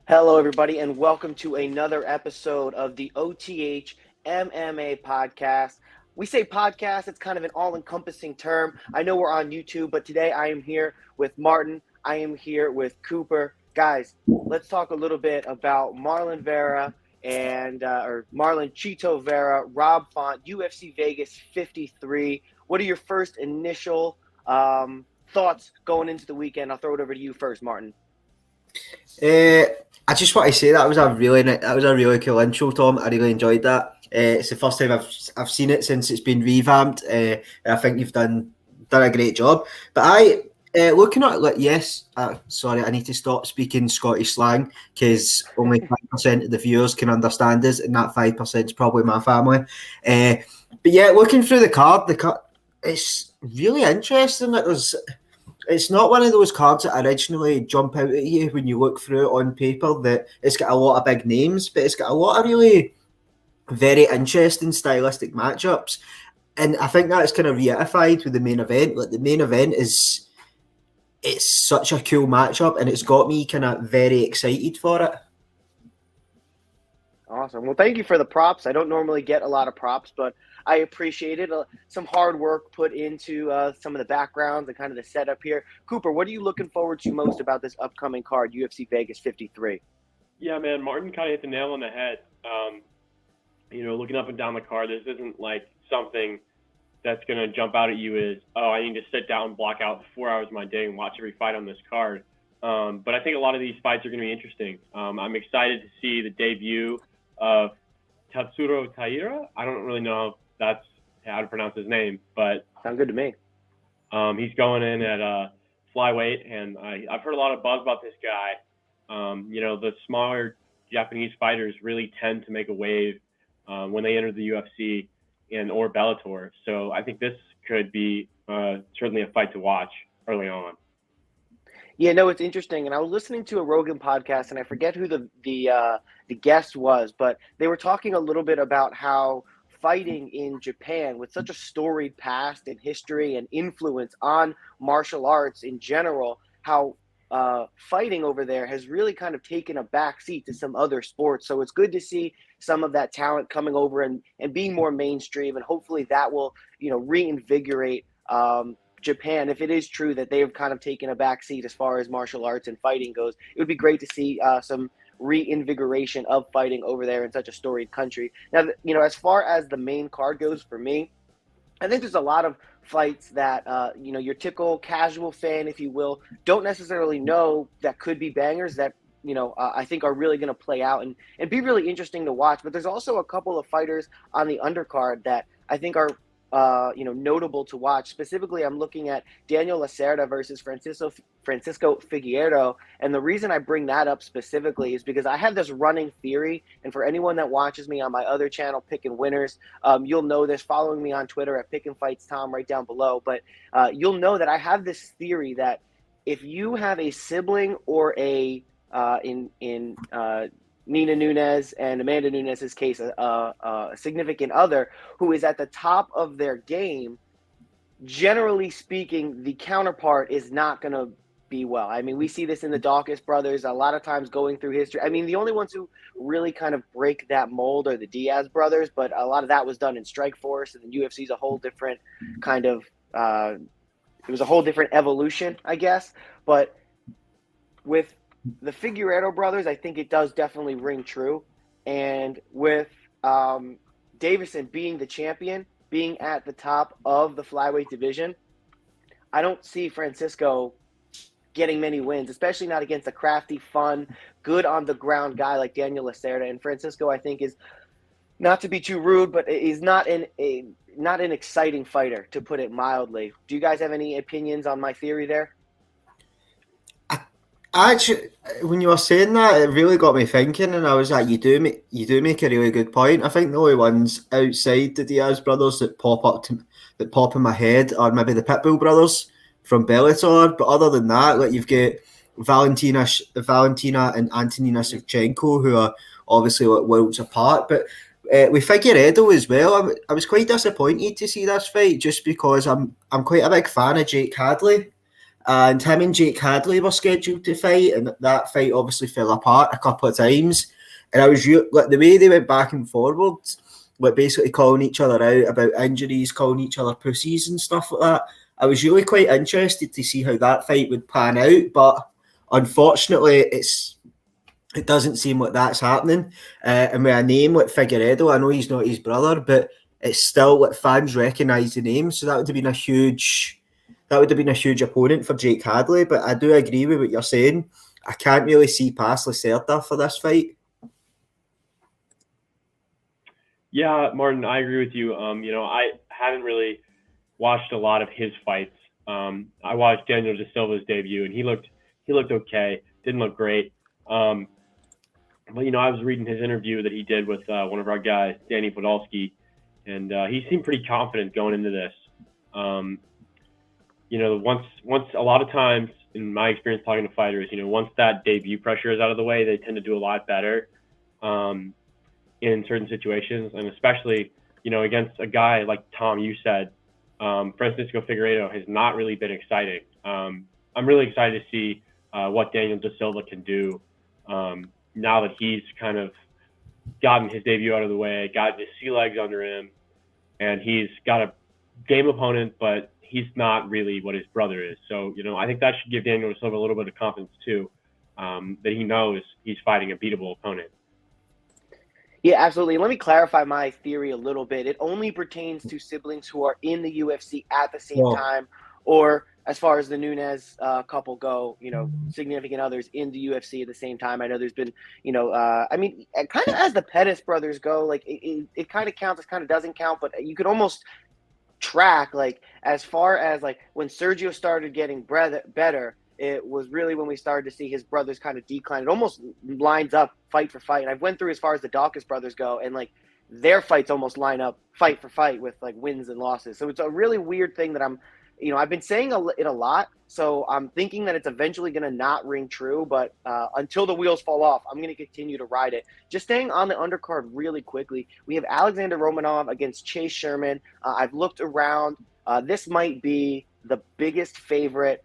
Hello, everybody, and welcome to another episode of the OTH MMA podcast. We say podcast, it's kind of an all-encompassing term. I know we're on YouTube, but today I am here with Martin. I am here with Cooper. Guys, let's talk a little bit about Marlon Vera or Marlon Chito Vera, Rob Font, UFC Vegas 53. What are your first initial thoughts going into the weekend? I'll throw it over to you first, Martin. I just want to say that was a really cool intro, Tom. I really enjoyed that. It's the first time I've seen it since it's been revamped. And I think you've done a great job. But looking at sorry, I need to stop speaking Scottish slang because only 5% of the viewers can understand us, and that 5% is probably my family. But yeah, looking through the card, it's really interesting. It's not one of those cards that originally jump out at you when you look through it on paper, that it's got a lot of big names, but it's got a lot of really very interesting stylistic matchups. And I think that's kind of reitified with the main event. Like, the main event it's such a cool matchup, and it's got me kind of very excited for it. Awesome. Well, thank you for the props. I don't normally get a lot of props, but I appreciate it. Some hard work put into some of the backgrounds and kind of the setup here. Cooper, what are you looking forward to most about this upcoming card, UFC Vegas 53? Yeah, man, Martin kind of hit the nail on the head. Looking up and down the card, this isn't like something that's going to jump out at you as, oh, I need to sit down and block out 4 hours of my day and watch every fight on this card. But I think a lot of these fights are going to be interesting. I'm excited to see the debut of Tatsuro Taira. I don't really know if that's how to pronounce his name, but sounds good to me. He's going in at flyweight, and I've heard a lot of buzz about this guy. The smaller Japanese fighters really tend to make a wave when they enter the UFC or Bellator. So I think this could be certainly a fight to watch early on. Yeah, no, it's interesting. And I was listening to a Rogan podcast, and I forget who the guest was, but they were talking a little bit about how fighting in Japan, with such a storied past and history and influence on martial arts in general, how fighting over there has really kind of taken a back seat to some other sports. So it's good to see some of that talent coming over and being more mainstream, and hopefully that will, reinvigorate Japan. If it is true that they have kind of taken a back seat as far as martial arts and fighting goes, it would be great to see some reinvigoration of fighting over there in such a storied country. Now, as far as the main card goes for me, I think there's a lot of fights that, your typical casual fan, if you will, don't necessarily know that could be bangers that, I think are really going to play out and be really interesting to watch. But there's also a couple of fighters on the undercard that I think are notable to watch. Specifically, I'm looking at Daniel Lacerda versus Francisco Figueiredo. And the reason I bring that up specifically is because I have this running theory. And for anyone that watches me on my other channel, Pickin' Winners, you'll know this, following me on Twitter at Pickin' Fights Tom right down below. But you'll know that I have this theory that if you have a sibling or a Nina Nunes and Amanda Nunes' case, a significant other who is at the top of their game, generally speaking, the counterpart is not going to be well. I mean, we see this in the Dawkins brothers a lot of times going through history. I mean, the only ones who really kind of break that mold are the Diaz brothers, but a lot of that was done in Strikeforce, and the UFC is a whole different kind of it was a whole different evolution, I guess. But with the Figueiredo brothers, I think it does definitely ring true. And with Davison being the champion, being at the top of the flyweight division, I don't see Francisco getting many wins, especially not against a crafty, fun, good on the ground guy like Daniel Lacerda. And Francisco, I think, is, not to be too rude, but is not an exciting fighter, to put it mildly. Do you guys have any opinions on my theory there? Actually, when you were saying that, it really got me thinking, and I was like, you do make a really good point. I think the only ones outside the Diaz brothers that pop in my head are maybe the Pitbull brothers from Bellator. But other than that, like, you've got Valentina and Antonina Shevchenko, who are obviously like worlds apart. But with Figueiredo as well, I was quite disappointed to see this fight, just because I'm quite a big fan of Jake Hadley. and him and Jake Hadley were scheduled to fight, and that fight obviously fell apart a couple of times. And I was like, the way they went back and forward, like basically calling each other out about injuries, calling each other pussies and stuff like that. I was really quite interested to see how that fight would pan out, but unfortunately, it doesn't seem like that's happening. And with a name like Figueiredo, I know he's not his brother, but it's still like fans recognise the name, so that would have been a huge opponent for Jake Hadley. But I do agree with what you're saying. I can't really see past Lacerda for this fight. Yeah, Martin, I agree with you. I haven't really watched a lot of his fights. I watched Daniel De Silva's debut, and he looked okay. Didn't look great. But I was reading his interview that he did with one of our guys, Danny Podolsky, and he seemed pretty confident going into this. Once a lot of times in my experience talking to fighters, once that debut pressure is out of the way, they tend to do a lot better in certain situations, and especially, against a guy like Tom, you said, Francisco Figueiredo has not really been exciting. I'm really excited to see what Daniel De Silva can do now that he's kind of gotten his debut out of the way, gotten his sea legs under him, and he's got a game opponent, but he's not really what his brother is. So, I think that should give Daniel De Silva a little bit of confidence too, that he knows he's fighting a beatable opponent. Yeah, absolutely. Let me clarify my theory a little bit. It only pertains to siblings who are in the UFC at the same time, or as far as the Nunes couple go, significant others in the UFC at the same time. I know there's been, kind of as the Pettis brothers go, like it kind of counts, it kind of doesn't count, but you could almost track, like, as far as like when Sergio started getting better, it was really when we started to see his brothers kind of decline. It almost lines up fight for fight. And I've went through as far as the Dawkins brothers go, and like their fights almost line up fight for fight with like wins and losses. So it's a really weird thing that I've been saying it a lot. So I'm thinking that it's eventually going to not ring true, but until the wheels fall off, I'm going to continue to ride it. Just staying on the undercard really quickly, we have Alexander Romanov against Chase Sherman. I've looked around. This might be the biggest favorite.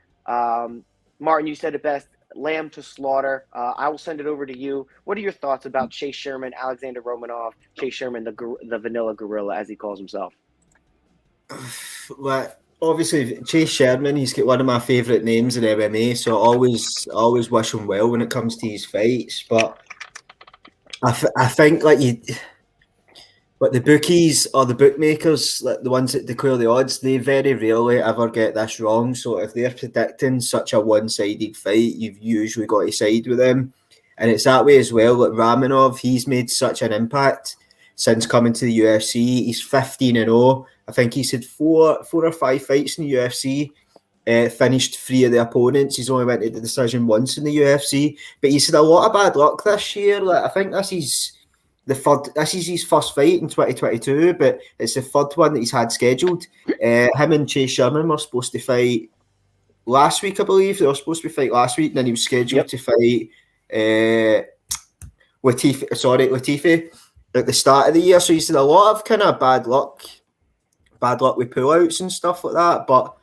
Martin, you said it best, lamb to slaughter. I will send it over to you. What are your thoughts about Chase Sherman, Alexander Romanov, Chase Sherman, the vanilla gorilla, as he calls himself? Well, obviously, Chase Sherman, he's got one of my favourite names in MMA, so I always wish him well when it comes to his fights. But I think but the bookies or the bookmakers, like the ones that declare the odds, they very rarely ever get this wrong. So if they're predicting such a one-sided fight, you've usually got to side with them. And it's that way as well. Like Ramanov, he's made such an impact since coming to the UFC. He's 15-0. I think he's had four or five fights in the UFC. Finished 3 of the opponents. He's only went to the decision once in the UFC. But he's had a lot of bad luck this year. Like I think this is his first fight in 2022, but it's the third one that he's had scheduled. Him and Chase Sherman were supposed to fight last week, I believe. They were supposed to fight last week, and then he was scheduled to fight Latifi at the start of the year. So he's had a lot of kind of bad luck with pullouts and stuff like that. But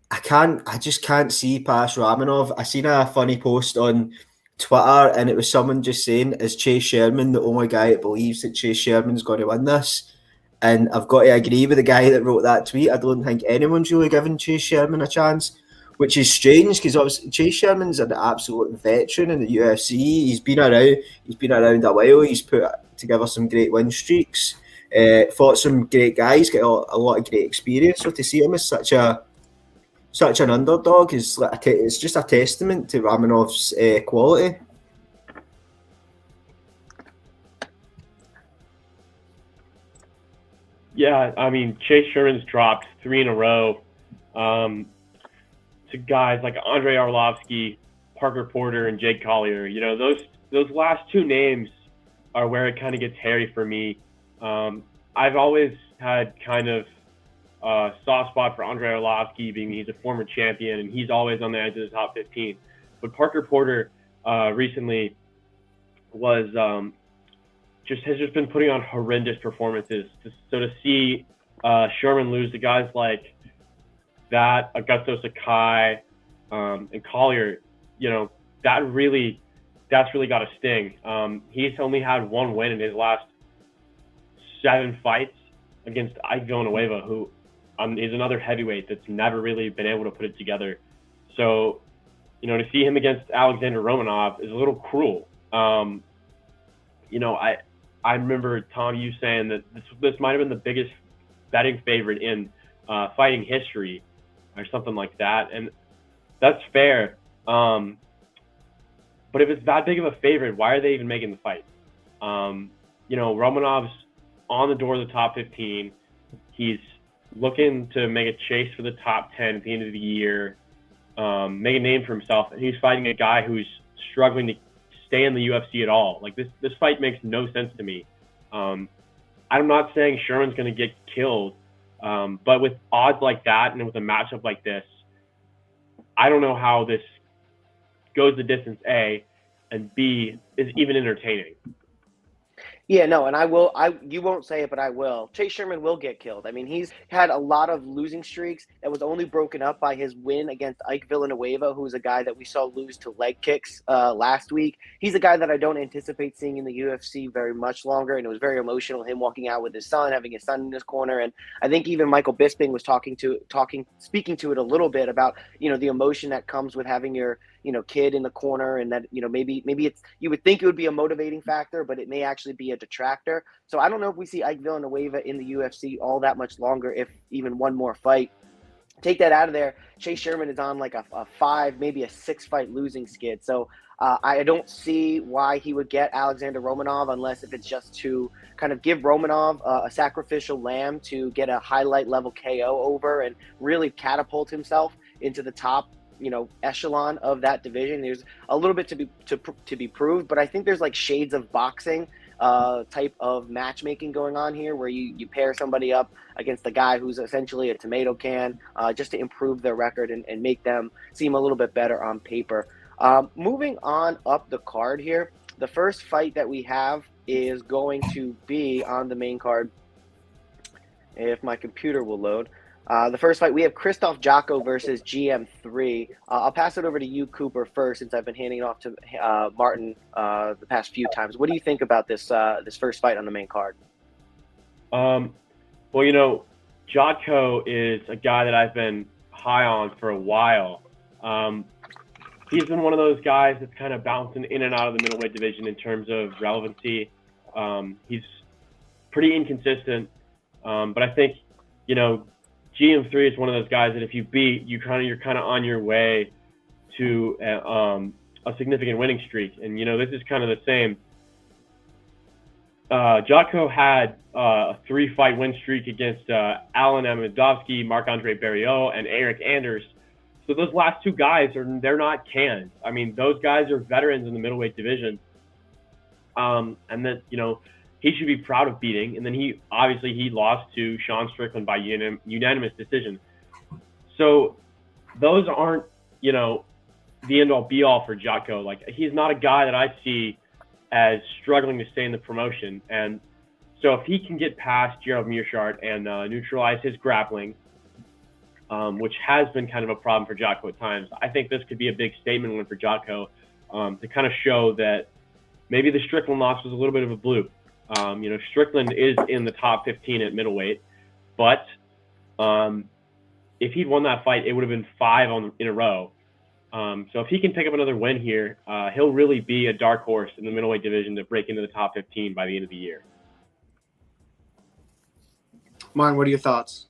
I just can't see past Ramanov. I seen a funny post on Twitter, and it was someone just saying, is Chase Sherman the only guy that believes that Chase Sherman's going to win this? And I've got to agree with the guy that wrote that tweet. I don't think anyone's really given Chase Sherman a chance, which is strange because obviously Chase Sherman's an absolute veteran in the UFC. He's been around a while. He's put together some great win streaks, fought some great guys, got a lot of great experience. So to see him as such an underdog is it's just a testament to Ramanov's quality. Yeah, I mean, Chase Sherman's dropped 3 in a row to guys like Andrei Arlovski, Parker Porter, and Jake Collier. Those last 2 names are where it kind of gets hairy for me. I've always had kind of soft spot for Andrei Arlovski, being he's a former champion and he's always on the edge of the top 15. But Parker Porter recently was has just been putting on horrendous performances. So to see Sherman lose to guys like that, Augusto Sakai, and Collier, that's really got a sting. He's only had one win in his last 7 fights against Ike Villanueva, who is another heavyweight that's never really been able to put it together. So, to see him against Alexander Romanov is a little cruel. I remember, Tom, you saying that this might have been the biggest betting favorite in fighting history or something like that. And that's fair. But if it's that big of a favorite, why are they even making the fight? Romanov's on the door of the top 15. He's looking to make a chase for the top 10 at the end of the year, make a name for himself. And he's fighting a guy who's struggling to stay in the UFC at all. Like, this fight makes no sense to me. I'm not saying Sherman's going to get killed, but with odds like that and with a matchup like this, I don't know how this goes the distance, A, and B, is even entertaining. Yeah, no, and you won't say it, but I will. Chase Sherman will get killed. I mean, he's had a lot of losing streaks that was only broken up by his win against Ike Villanueva, who is a guy that we saw lose to leg kicks last week. He's a guy that I don't anticipate seeing in the UFC very much longer, and it was very emotional, him walking out with his son, having his son in his corner, and I think even Michael Bisping was speaking to it a little bit about, the emotion that comes with having your kid in the corner, and that, maybe it's, you would think it would be a motivating factor, but it may actually be a detractor. So I don't know if we see Ike Villanueva in the UFC all that much longer, if even one more fight. Take that out of there. Chase Sherman is on like a 5, maybe a 6 fight losing skid. So I don't see why he would get Alexander Romanov, unless if it's just to kind of give Romanov a sacrificial lamb to get a highlight level KO over and really catapult himself into the top echelon of that division. There's a little bit to be proved, but I think there's like shades of boxing type of matchmaking going on here, where you pair somebody up against a guy who's essentially a tomato can, just to improve their record and make them seem a little bit better on paper. Moving on up the card here, the first fight that we have is going to be on the main card, if my computer will load. The first fight, we have Krzysztof Jako versus GM3. I'll pass it over to you, Cooper, first, since I've been handing it off to Martin the past few times. What do you think about this first fight on the main card? Well, Jako is a guy that I've been high on for a while. He's been one of those guys that's kind of bouncing in and out of the middleweight division in terms of relevancy. He's pretty inconsistent, but I think, GM3 is one of those guys that if you beat, you're kind of on your way to a significant winning streak. And, this is kind of the same. Jako had a 3-fight win streak against Alan Amedovski, Marc-Andre Barriot, and Eric Anders. So those last 2 guys, they're not cans. I mean, those guys are veterans in the middleweight division. And that, he should be proud of beating. And then he lost to Sean Strickland by unanimous decision. So those aren't, the end-all be-all for Jako. Like, he's not a guy that I see as struggling to stay in the promotion. And so if he can get past Gerald Meerschaert and neutralize his grappling, which has been kind of a problem for Jako at times, I think this could be a big statement win for Jako, to kind of show that maybe the Strickland loss was a little bit of a bloop. Strickland is in the top 15 at middleweight, but if he'd won that fight, it would have been 5 in a row. So if he can pick up another win here, he'll really be a dark horse in the middleweight division to break into the top 15 by the end of the year. Martin, what are your thoughts?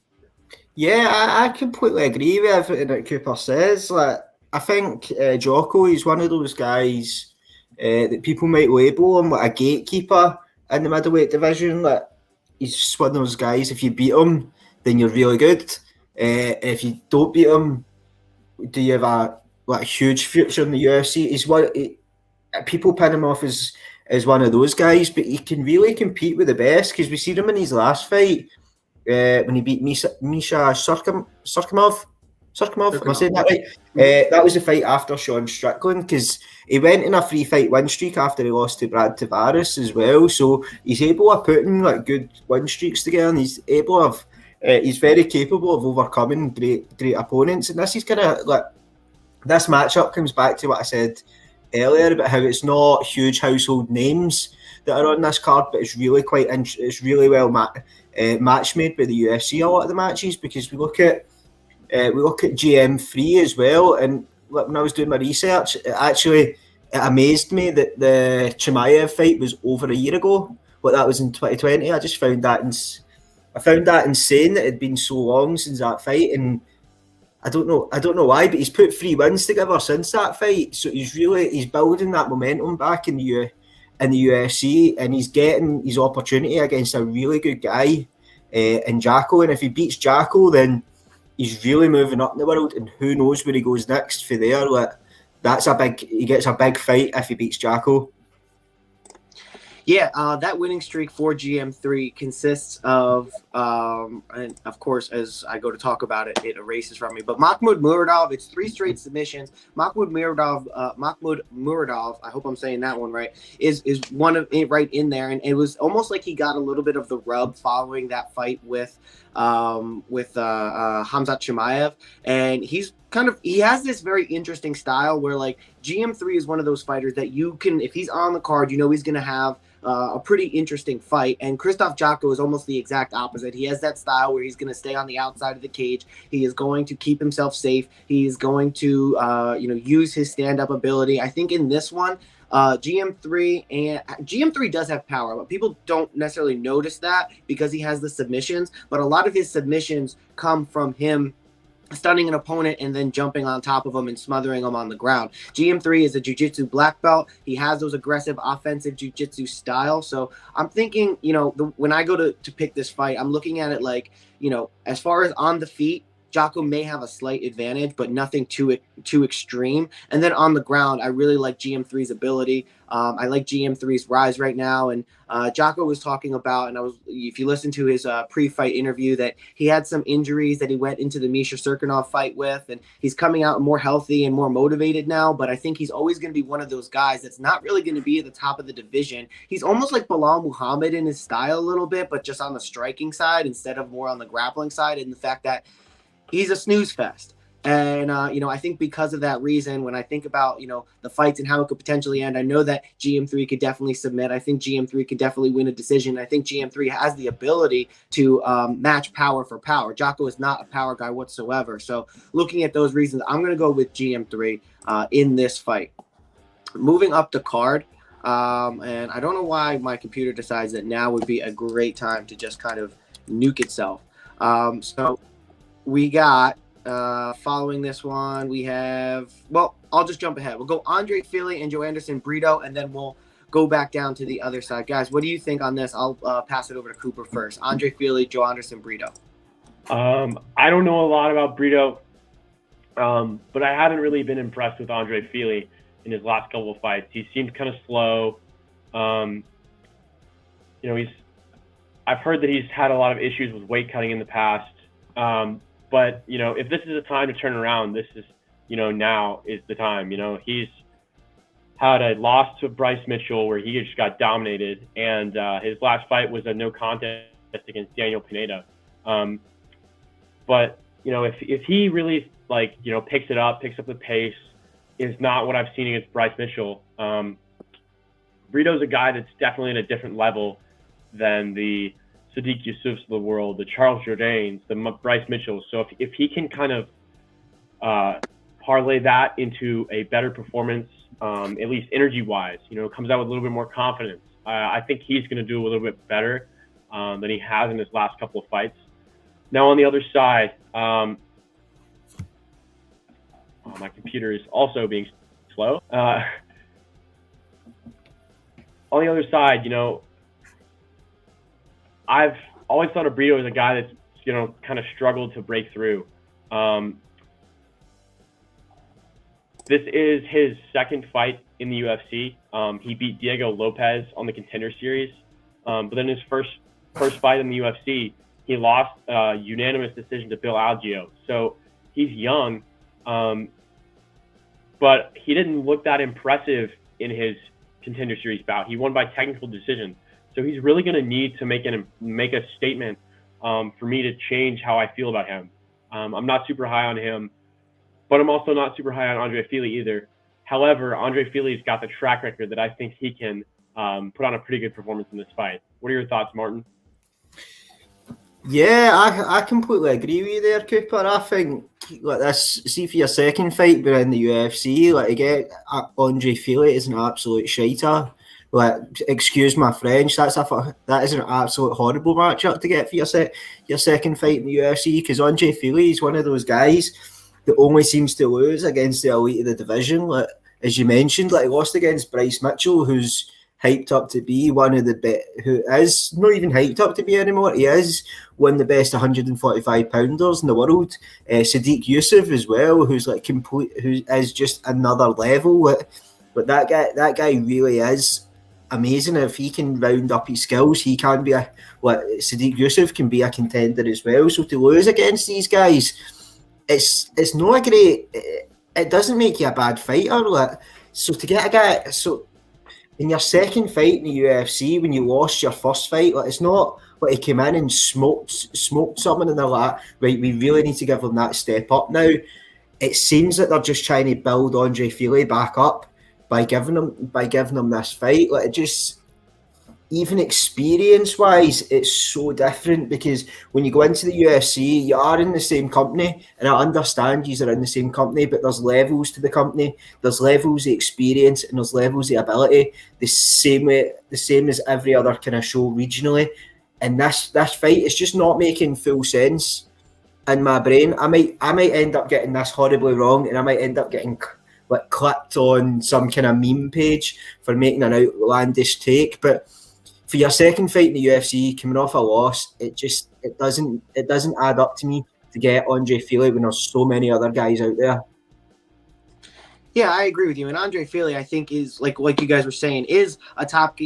Yeah, I completely agree with everything that Cooper says. Like, I think Jako is one of those guys that people might label him like a gatekeeper in the middleweight division. Like, he's just one of those guys, if you beat him, then you're really good. If you don't beat him, do you have a huge future in the UFC? People pin him off as one of those guys, but he can really compete with the best, because we seen him in his last fight when he beat Misha Surkamov. Am I saying that right? That was the fight after Sean Strickland, because he went in a 3-fight win streak after he lost to Brad Tavares as well. So he's able of putting like good win streaks together, and he's able of he's very capable of overcoming great opponents. And this is kind of like this matchup comes back to what I said earlier about how it's not huge household names that are on this card, but it's really it's really well match made by the UFC a lot of the matches, because we look at GM3 as well, and when I was doing my research, it amazed me that the Chimaev fight was over a year ago. But that was in 2020. I just found that insane that it had been so long since that fight, and I don't know why, but he's put 3 wins together since that fight. So he's building that momentum back in the UFC, and he's getting his opportunity against a really good guy in Jackal. And if he beats Jackal, then he's really moving up in the world, and who knows where he goes next for there. Like, he gets a big fight if he beats Jackal. Yeah, that winning streak for GM3 consists of, and of course, as I go to talk about it, it erases from me. But Mahmoud Muradov, it's 3 straight submissions. Mahmoud Muradov, I hope I'm saying that one right, is one of it right in there, and it was almost like he got a little bit of the rub following that fight with Khamzat Chimaev, and he has this very interesting style where, like, GM3 is one of those fighters that you can, if he's on the card, you know he's going to have a pretty interesting fight. And Krzysztof Jako is almost the exact opposite. He has that style where he's going to stay on the outside of the cage. He is going to keep himself safe. He is going to, use his stand-up ability. I think in this one, GM3 does have power, but people don't necessarily notice that because he has the submissions. But a lot of his submissions come from him stunning an opponent and then jumping on top of him and smothering him on the ground. GM3 is a jiu-jitsu black belt. He has those aggressive offensive jiu-jitsu style. So I'm thinking, when I go to pick this fight, I'm looking at it like, as far as on the feet, Jako may have a slight advantage, but nothing too extreme. And then on the ground, I really like GM3's ability. I like GM3's rise right now. And Jako was talking about, and if you listen to his pre-fight interview, that he had some injuries that he went into the Misha Serkinov fight with, and he's coming out more healthy and more motivated now. But I think he's always going to be one of those guys that's not really going to be at the top of the division. He's almost like Bilal Muhammad in his style a little bit, but just on the striking side instead of more on the grappling side, and the fact that he's a snooze fest. And, I think because of that reason, when I think about, the fights and how it could potentially end, I know that GM3 could definitely submit. I think GM3 could definitely win a decision. I think GM3 has the ability to match power for power. Jako is not a power guy whatsoever. So looking at those reasons, I'm going to go with GM3 in this fight. Moving up the card, and I don't know why my computer decides that now would be a great time to just kind of nuke itself. So we got, following this one, we have, I'll just jump ahead. We'll go Andrei Fili and Joe Anderson Burrito, and then we'll go back down to the other side. Guys, what do you think on this? I'll pass it over to Cooper first. Andrei Fili, Joe Anderson Burrito. I don't know a lot about Burrito, but I haven't really been impressed with Andrei Fili in his last couple of fights. He seemed kind of slow. I've heard that he's had a lot of issues with weight cutting in the past. But, if this is a time to turn around, this is, now is the time. He's had a loss to Bryce Mitchell where he just got dominated, and his last fight was a no contest against Daniel Pineda. But, if he really, picks up the pace, is not what I've seen against Bryce Mitchell. Burrito's a guy that's definitely at a different level than the Sadiq Yusufs of the world, the Charles Jourdains, the Bryce Mitchells. So if he can kind of parlay that into a better performance, at least energy-wise, comes out with a little bit more confidence, I think he's going to do a little bit better than he has in his last couple of fights. Now on the other side, my computer is also being slow. On the other side, I've always thought of Burrito as a guy that's, kind of struggled to break through. This is his second fight in the UFC. He beat Diego Lopez on the Contender Series. But then his first fight in the UFC, he lost a unanimous decision to Bill Algeo. So he's young, but he didn't look that impressive in his Contender Series bout. He won by technical decision. So he's really going to need to make a statement for me to change how I feel about him. I'm not super high on him, but I'm also not super high on Andrei Fili either. However, Andrei Fili's got the track record that I think he can put on a pretty good performance in this fight. What are your thoughts, Martin? Yeah, I completely agree with you there, Cooper. I think like this, see for your second fight being in the UFC, like again, Andrei Fili is an absolute shiter. Like, excuse my French, that is an absolute horrible matchup to get for your second fight in the UFC, because Andrei Fili is one of those guys that only seems to lose against the elite of the division. Like, as you mentioned, like he lost against Bryce Mitchell, who's hyped up to be one of the best, who is not even hyped up to be anymore. He is one of the best 145 pounders in the world. Sadiq Yusuf as well, who's like complete, who is just another level. But that guy really is amazing. If he can round up his skills, he can be Sadiq Yusuf can be a contender as well. So to lose against these guys, it's not a great. It doesn't make you a bad fighter. Like, so to get a guy, so in your second fight in the UFC, when you lost your first fight, like it's not like he came in and smoked someone and they're like, right, we really need to give him that step up now. It seems that they're just trying to build Andrei Fili back up by giving him this fight. Like, it just, even experience wise, it's so different, because when you go into the UFC, you are in the same company, and I understand you are in the same company, but there's levels to the company, there's levels of experience, and there's levels of ability, the same as every other kind of show regionally. And this fight is just not making full sense in my brain. I might end up getting this horribly wrong, and I might end up getting like clipped on some kind of meme page for making an outlandish take, but for your second fight in the UFC, coming off a loss, it doesn't add up to me to get Andrei Fili when there's so many other guys out there. Yeah, I agree with you. And Andrei Fili, I think, is like you guys were saying, is a top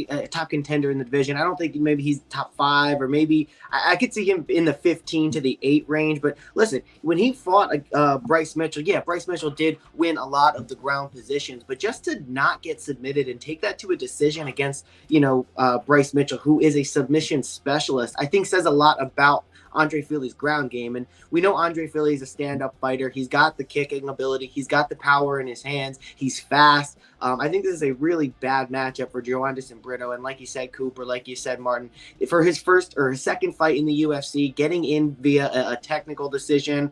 contender in the division. I don't think maybe he's top 5, or maybe I could see him in the 15 to the 8 range. But listen, when he fought Bryce Mitchell, yeah, Bryce Mitchell did win a lot of the ground positions, but just to not get submitted and take that to a decision against Bryce Mitchell, who is a submission specialist, I think says a lot about Andrei Fili's ground game. And we know Andrei Fili is a stand-up fighter. He's got the kicking ability. He's got the power in his hands. He's fast. I think this is a really bad matchup for Joe Anderson Brito. And like you said, Cooper, like you said, Martin, for his first or his second fight in the UFC, getting in via a technical decision,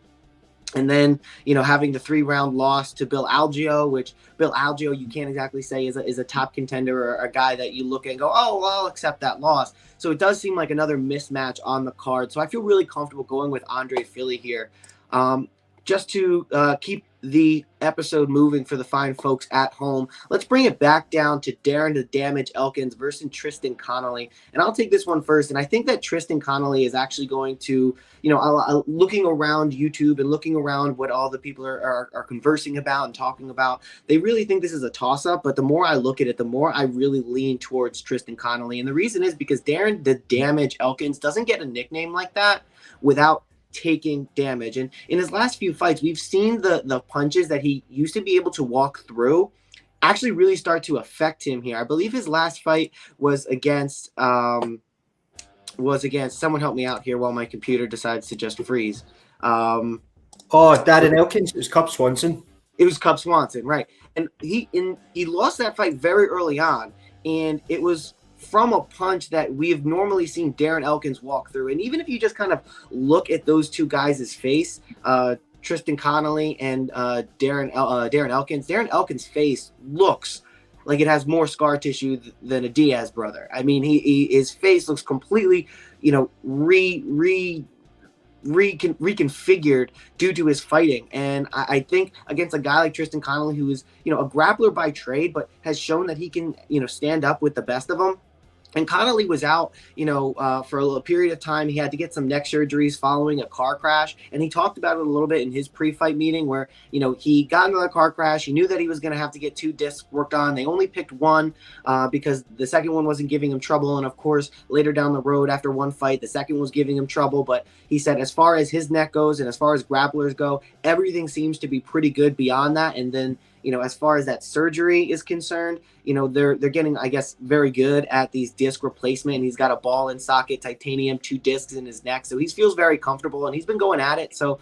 and then, having the 3-round loss to Bill Algeo, which Bill Algeo, you can't exactly say is a top contender, or a guy that you look at and go, oh, well, I'll accept that loss. So it does seem like another mismatch on the card. So I feel really comfortable going with Andrei Fili here. Just to keep the episode moving for the fine folks at home, let's bring it back down to Darren the Damage Elkins versus Tristan Connolly. And I'll take this one first. And I think that Tristan Connolly is actually going to, looking around YouTube and looking around what all the people are conversing about and talking about, they really think this is a toss-up. But the more I look at it, the more I really lean towards Tristan Connolly. And the reason is because Darren the Damage Elkins doesn't get a nickname like that without taking damage. And in his last few fights, we've seen the punches that he used to be able to walk through actually really start to affect him here. I believe his last fight was against someone. Help me out here while my computer decides to just freeze. Darren Elkins. It was Cub Swanson. It was Cub Swanson, right? And he lost that fight very early on, and it was from a punch that we've normally seen Darren Elkins walk through. And even if you just kind of look at those two guys' face, Tristan Connolly and Darren Elkins' face looks like it has more scar tissue than a Diaz brother. I mean, his face looks completely, reconfigured due to his fighting. And I think against a guy like Tristan Connolly, who is, a grappler by trade, but has shown that he can, stand up with the best of them. And Connolly was out, for a period of time. He had to get some neck surgeries following a car crash. And he talked about it a little bit in his pre-fight meeting where, he got into that car crash. He knew that he was going to have to get 2 discs worked on. They only picked one because the second one wasn't giving him trouble. And, of course, later down the road after one fight, the second was giving him trouble. But he said as far as his neck goes and as far as grapplers go, everything seems to be pretty good beyond that. And then, as far as that surgery is concerned, they're getting, I guess, very good at these disc replacement. And he's got a ball and socket titanium, 2 discs in his neck. So he feels very comfortable and he's been going at it. So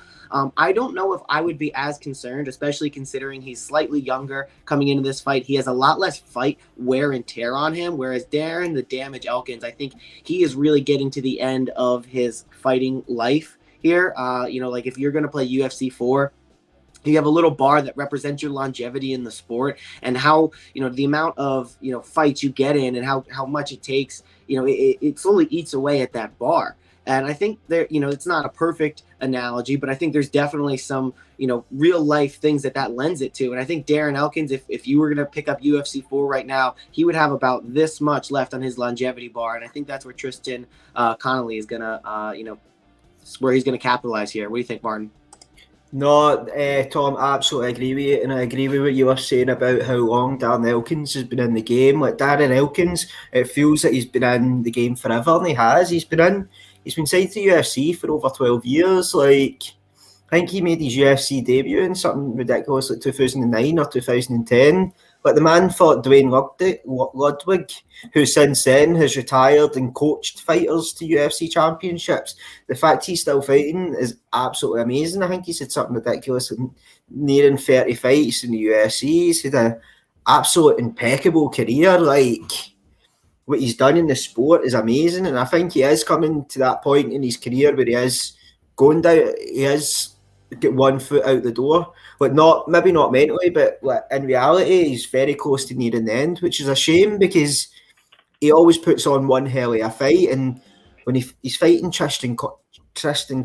I don't know if I would be as concerned, especially considering he's slightly younger coming into this fight. He has a lot less fight wear and tear on him. Whereas Darren, the Damage Elkins, I think he is really getting to the end of his fighting life here. Like if you're going to play UFC 4, you have a little bar that represents your longevity in the sport and how, the amount of, fights you get in and how much it takes, it slowly eats away at that bar. And I think there, it's not a perfect analogy, but I think there's definitely some, real life things that lends it to. And I think Darren Elkins, if you were going to pick up UFC 4 right now, he would have about this much left on his longevity bar. And I think that's where Tristan Connolly is going to, where he's going to capitalize here. What do you think, Martin? No, Tom, I absolutely agree with you, and I agree with what you were saying about how long Darren Elkins has been in the game. Like Darren Elkins, it feels like he's been in the game forever, and he has. He's been signed to UFC for over 12 years. Like, I think he made his UFC debut in something ridiculous like 2009 or 2010. But the man fought Dwayne Ludwig, who since then has retired and coached fighters to UFC championships. The fact he's still fighting is absolutely amazing. I think he's had something ridiculous, nearing 30 fights in the UFC. He's had an absolute impeccable career. Like, what he's done in the sport is amazing. And I think he is coming to that point in his career where he is going down, he is get one foot out the door, but maybe not mentally, but like in reality, he's very close to nearing the end, which is a shame because he always puts on one hell of a fight. And when he's fighting Tristan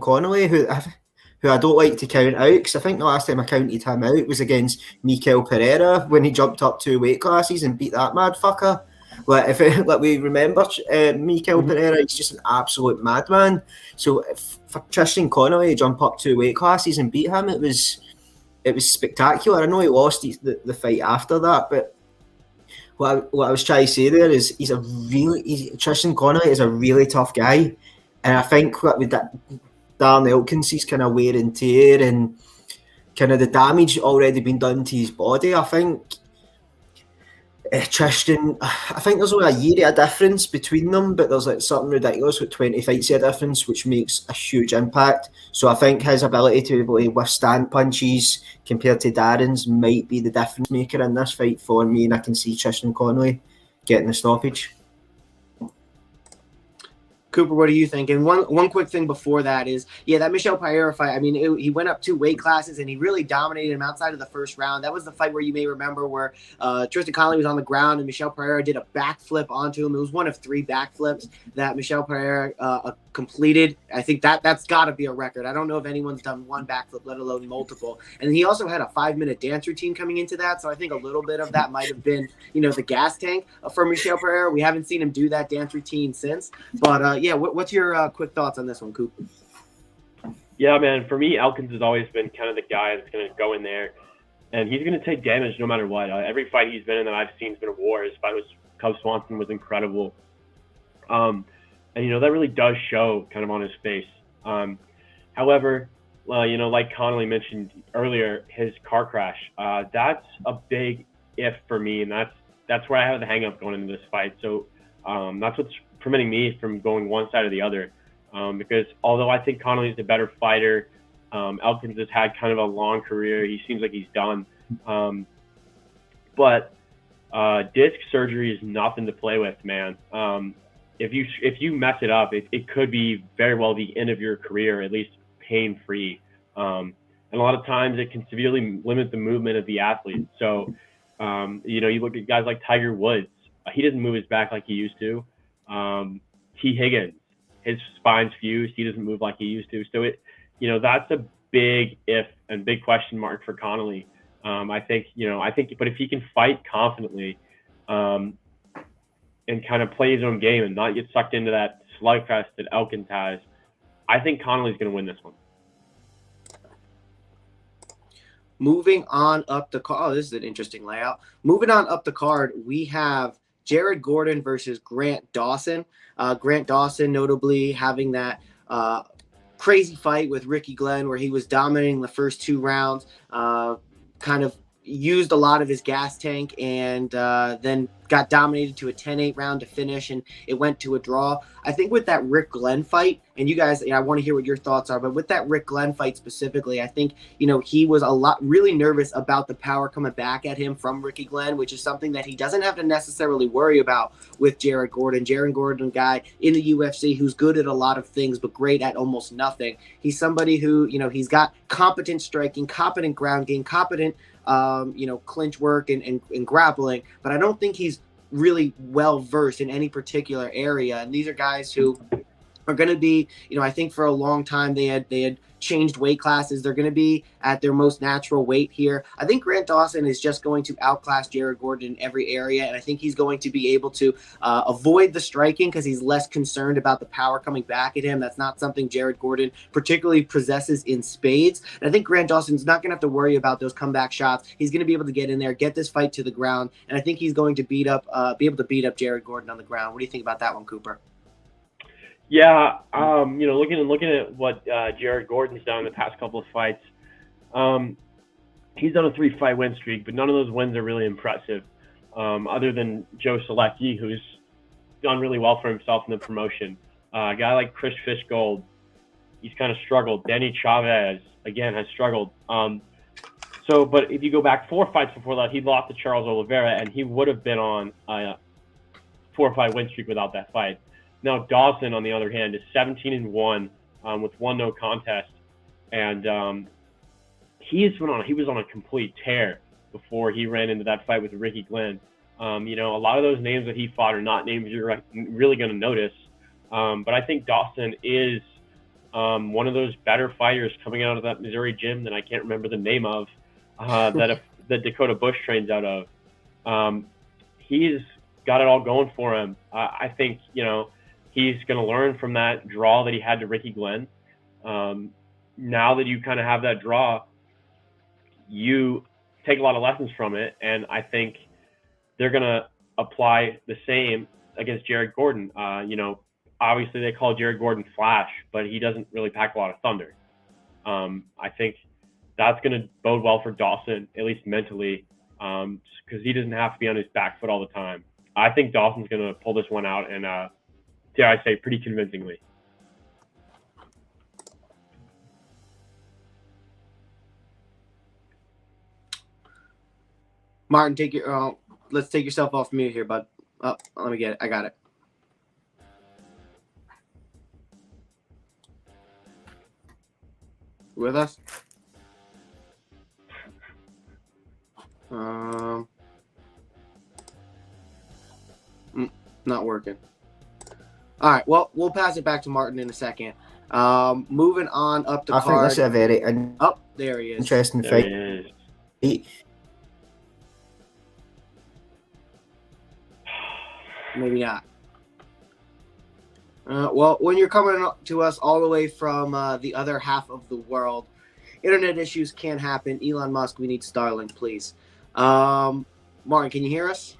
Connolly, who I don't like to count out, because I think the last time I counted him out was against Mikel Pereira when he jumped up 2 weight classes and beat that mad fucker. Like we remember, Mikel Pereira, he's just an absolute madman. So for Tristan Connolly to jump up 2 weight classes and beat him, it was spectacular. I know he lost the fight after that, but what I was trying to say there is Tristan Connolly is a really tough guy, and I think with that Darren Elkins, he's kind of wear and tear and kind of the damage already been done to his body. I think Tristan, I think there's only a year of difference between them, but there's like something ridiculous with 20 fights of difference, which makes a huge impact. So I think his ability to be able to withstand punches compared to Darren's might be the difference maker in this fight for me, and I can see Tristan Connolly getting the stoppage. Cooper, what do you think? And one quick thing before that is, that Michel Pereira fight, I mean, he went up 2 weight classes and he really dominated him outside of the first round. That was the fight where you may remember where Tristan Connolly was on the ground and Michel Pereira did a backflip onto him. It was one of 3 backflips that Michel Pereira completed. I think that's got to be a record. I don't know if anyone's done 1 backflip, let alone multiple. And he also had a 5-minute dance routine coming into that. So I think a little bit of that might have been, the gas tank for Michel Pereira. We haven't seen him do that dance routine since. But what's your quick thoughts on this one, Coop? Yeah, man. For me, Elkins has always been kind of the guy that's going to go in there, and he's going to take damage no matter what. Every fight he's been in that I've seen has been a war. His fight with Cub Swanson was incredible. And, that really does show kind of on his face. However, like Connolly mentioned earlier, his car crash, that's a big if for me, and that's where I have the hang-up going into this fight. So that's what's preventing me from going one side or the other. Because although I think Connolly's the better fighter, Elkins has had kind of a long career. He seems like he's done. But disc surgery is nothing to play with, man. If you mess it up, it could be very well the end of your career, at least pain-free. And a lot of times it can severely limit the movement of the athlete. So, you look at guys like Tiger Woods. He doesn't move his back like he used to. T. Higgins, his spine's fused. He doesn't move like he used to. So that's a big if and big question mark for Connolly. I think, but if he can fight confidently, and kind of play his own game and not get sucked into that slugfest that Elkins has, I think Connolly's going to win this one. Moving on up the card. Oh, this is an interesting layout. Moving on up the card, we have Jared Gordon versus Grant Dawson. Grant Dawson notably having that crazy fight with Ricky Glenn where he was dominating the first 2 rounds, kind of, used a lot of his gas tank and then got dominated to a 10-8 round to finish, and it went to a draw. I think with that Rick Glenn fight, and you guys, I want to hear what your thoughts are, but with that Rick Glenn fight specifically, I think, he was really nervous about the power coming back at him from Ricky Glenn, which is something that he doesn't have to necessarily worry about with Jared Gordon. Jared Gordon, guy in the UFC who's good at a lot of things, but great at almost nothing. He's somebody who, he's got competent striking, competent ground game, competent clinch work and grappling, but I don't think he's really well versed in any particular area. And these are guys who are going to be, I think for a long time they had changed weight classes. They're going to be at their most natural weight here. I think Grant Dawson is just going to outclass Jared Gordon in every area, and I think he's going to be able to avoid the striking because he's less concerned about the power coming back at him. That's not something Jared Gordon particularly possesses in spades. And I think Grant Dawson's not going to have to worry about those comeback shots. He's going to be able to get in there, get this fight to the ground, and I think he's going to be able to beat up Jared Gordon on the ground. What do you think about that one, Cooper? Yeah, looking at what Jared Gordon's done in the past couple of fights, he's done a 3-fight win streak, but none of those wins are really impressive, other than Joe Selecki, who's done really well for himself in the promotion. A guy like Chris Fishgold, he's kind of struggled. Danny Chavez, again, has struggled. But if you go back 4 fights before that, he lost to Charles Oliveira, and he would have been on a 4-fight win streak without that fight. Now Dawson, on the other hand, is 17-1 with 1 no contest, and he was on a complete tear before he ran into that fight with Ricky Glenn. A lot of those names that he fought are not names you're really going to notice, but I think Dawson is one of those better fighters coming out of that Missouri gym that I can't remember the name of that Dakota Bush trains out of. He's got it all going for him. I think he's going to learn from that draw that he had to Ricky Glenn. Now that you kind of have that draw, you take a lot of lessons from it, and I think they're going to apply the same against Jared Gordon. Obviously they call Jared Gordon Flash, but he doesn't really pack a lot of thunder. I think that's going to bode well for Dawson, at least mentally, because he doesn't have to be on his back foot all the time. I think Dawson's going to pull this one out, and dare I say, pretty convincingly. Martin, let's take yourself off mute here, bud. Oh, let me get it. I got it. With us? Not working. All right. Well, we'll pass it back to Martin in a second. Moving on up the card. I think this is a very there he is. Interesting There fight. he is. Maybe not. Well, when you're coming to us all the way from the other half of the world, internet issues can happen. Elon Musk, we need Starlink, please. Martin, can you hear us?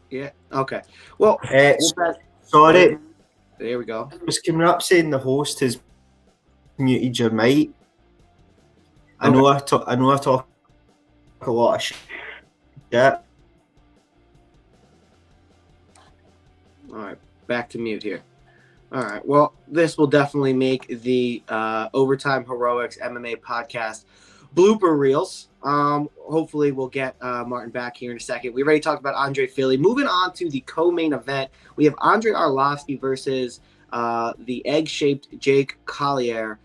Yeah. Okay. Well, sorry. There we go. I was coming up saying the host has muted your mic. I know I talk a lot of shit. Yeah. All right, back to mute here. All right. Well, this will definitely make the Overtime Heroics MMA podcast blooper reels. Hopefully we'll get Martin back here in a second. We already talked about Andrei Philly. Moving on to the co-main event, we have Andrei Arlovski versus the egg-shaped Jake Collier.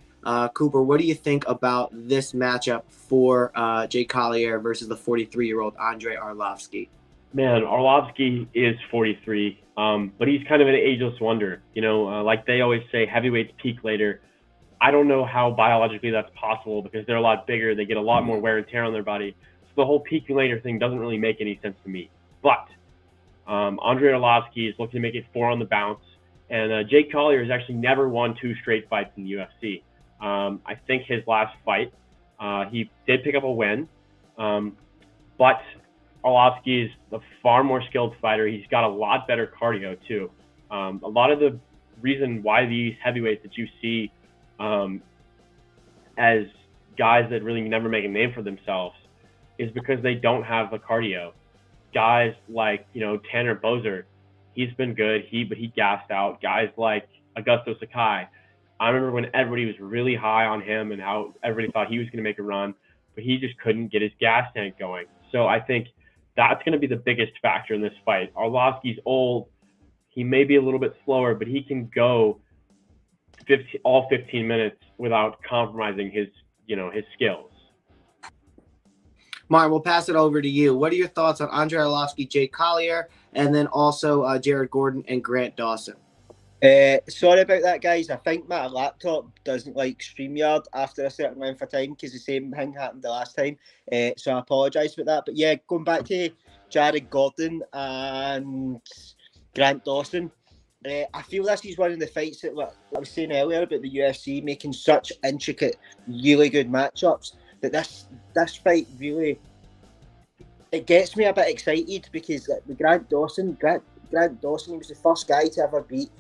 Cooper, what do you think about this matchup for Jake Collier versus the 43-year-old Andrei Arlovski? Man, Arlovski is 43, but he's kind of an ageless wonder. Like they always say, heavyweights peak later. I don't know how biologically that's possible because they're a lot bigger. They get a lot more wear and tear on their body. So the whole peaking later thing doesn't really make any sense to me. But Andrei Arlovski is looking to make it 4 on the bounce. And Jake Collier has actually never won 2 straight fights in the UFC. I think his last fight, he did pick up a win. But Arlovski is a far more skilled fighter. He's got a lot better cardio, too. A lot of the reason why these heavyweights that you see as guys that really never make a name for themselves is because they don't have the cardio. Guys like, Tanner Boser, he's been good, but he gassed out. Guys like Augusto Sakai, I remember when everybody was really high on him and how everybody thought he was going to make a run, but he just couldn't get his gas tank going. So I think that's going to be the biggest factor in this fight. Arlovski's old. He may be a little bit slower, but he can go all 15 minutes without compromising his skills. Martin, we'll pass it over to you. What are your thoughts on Andrei Arlovski, Jake Collier, and then also Jared Gordon and Grant Dawson? Sorry about that, guys. I think my laptop doesn't like StreamYard after a certain length of time because the same thing happened the last time. So I apologise about that. But yeah, going back to Jared Gordon and Grant Dawson, I feel this is one of the fights that, like I was saying earlier about the UFC making such intricate, really good matchups, that this fight really, it gets me a bit excited because the Grant Dawson, he was the first guy to ever beat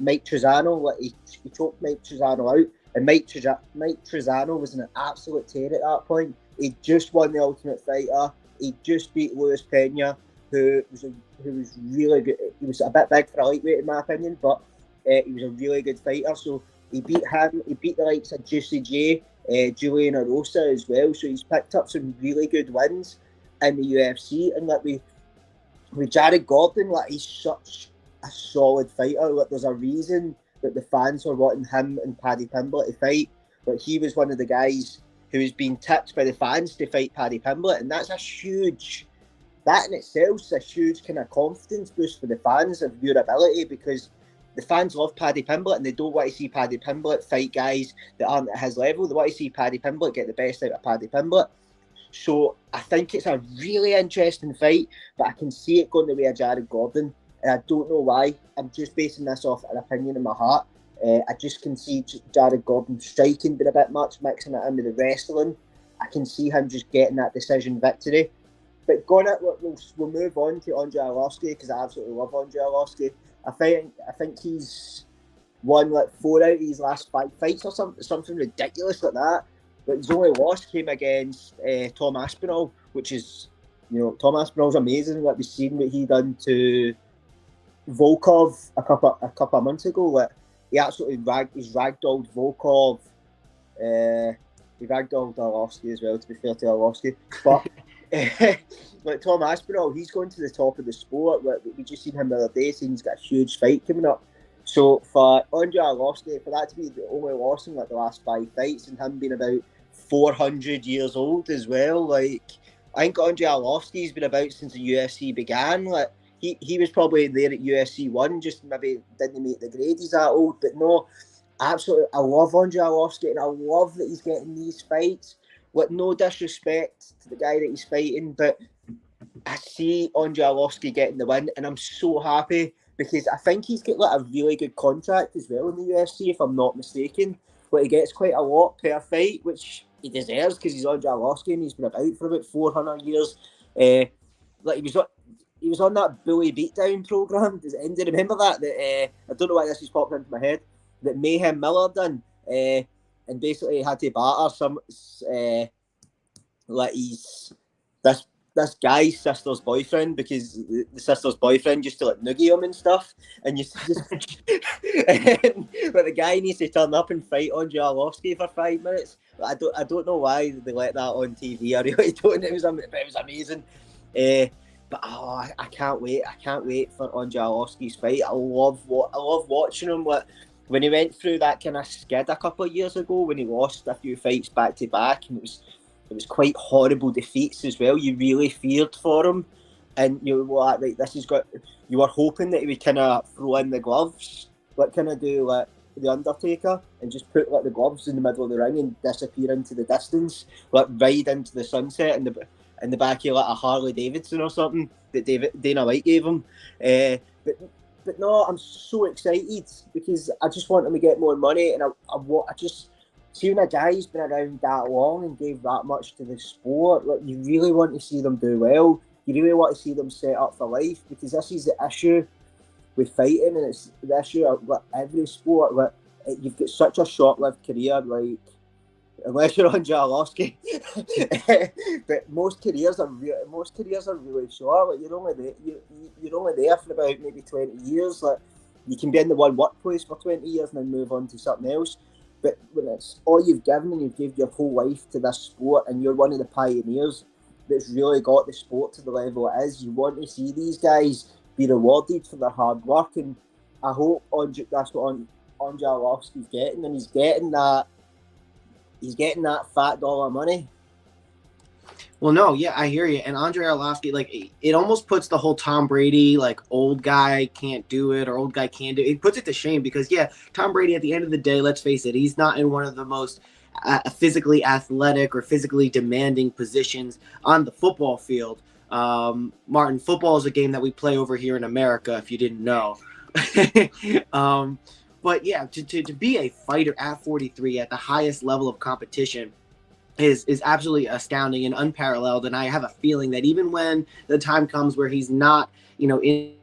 Mike Trizano. Like he choked Mike Trizano out, and Mike Trizano was in an absolute tear at that point. He just won the Ultimate Fighter. He just beat Luis Pena, who was really good. He was a bit big for a lightweight in my opinion, but he was a really good fighter. So he beat him. He beat the likes of Juicy J, Julian Arosa as well. So he's picked up some really good wins in the UFC. And like with Jared Gordon, like he's such a solid fighter. Like there's a reason that the fans were wanting him and Paddy Pimblett to fight. But he was one of the guys who was being tipped by the fans to fight Paddy Pimblett, and that's that in itself is a huge kind of confidence boost for the fans of your ability, because the fans love Paddy Pimblett and they don't want to see Paddy Pimblett fight guys that aren't at his level. They want to see Paddy Pimblett get the best out of Paddy Pimblett. So I think it's a really interesting fight, but I can see it going the way of Jared Gordon, and I don't know why. I'm just basing this off an opinion in my heart. I just can see Jared Gordon striking being a bit much, mixing it in with the wrestling. I can see him just getting that decision victory. But we'll move on to Andrei Arlovski, because I absolutely love Andrei Arlovski. I think he's won like 4 out of his last 5 fights or something ridiculous like that. But his only loss came against Tom Aspinall, which is, Tom Aspinall's amazing. Like we've seen what he done to Volkov a couple of months ago. Like he absolutely ragdolled Volkov. He ragdolled Arlovski as well, to be fair to Arlovski. But like Tom Aspinall, he's going to the top of the sport. Like, we just seen him the other day, saying he's got a huge fight coming up. So for Andrei Arlovski, for that to be the only loss in like the last 5 fights, and him being about 400 years old as well, like I think Andrei Arlovski's been about since the UFC began. Like he was probably there at UFC 1, just maybe didn't make the grade. He's that old, but no, absolutely, I love Andrei Arlovski, and I love that he's getting these fights. With no disrespect to the guy that he's fighting, but I see Andrei Arlovski getting the win, and I'm so happy because I think he's got like a really good contract as well in the UFC, if I'm not mistaken. But he gets quite a lot per fight, which he deserves because he's Andrei Arlovski and he's been about for about 400 years. Like he was on that bully beatdown program. Does anybody remember that? I don't know why this has popped into my head. That Mayhem Miller done. And basically had to batter some like he's this guy's sister's boyfriend, because the sister's boyfriend used to like noogie him and stuff, and you just but the guy needs to turn up and fight Andrei Arlovski for 5 minutes. But I don't know why they let that on TV. I really don't. It was amazing. But I can't wait for Andrei Arlovski's fight. I love watching him. Like, when he went through that kind of skid a couple of years ago, when he lost a few fights back to back, and it was quite horrible defeats as well. You really feared for him, and you were like, right, you were hoping that he would kind of throw in the gloves, like kind of do like the Undertaker, and just put like the gloves in the middle of the ring and disappear into the distance, like ride into the sunset in the back of like a Harley Davidson or something that Dana White gave him. But no, I'm so excited because I just want him to get more money, and I just see when a guy's been around that long and gave that much to the sport, like you really want to see them do well. You really want to see them set up for life, because this is the issue with fighting, and it's the issue of like every sport. Like you've got such a short-lived career. Like unless you're on Arlovski. But most careers are really short. Like you're only there for about maybe 20 years. Like you can be in the one workplace for 20 years and then move on to something else. But when it's all you've given and you've given your whole life to this sport, and you're one of the pioneers that's really got the sport to the level it is, you want to see these guys be rewarded for their hard work, and I hope that's what Andrei Arlovski's getting, and he's getting that fat dollar money. Well, no, yeah, I hear you. And Andrei Arlovski, like, it almost puts the whole Tom Brady, like, old guy can't do it or old guy can do it. It puts it to shame because, yeah, Tom Brady, at the end of the day, let's face it, he's not in one of the most physically athletic or physically demanding positions on the football field. Martin, football is a game that we play over here in America, if you didn't know. But, yeah, to be a fighter at 43 at the highest level of competition is absolutely astounding and unparalleled. And I have a feeling that even when the time comes where he's not, in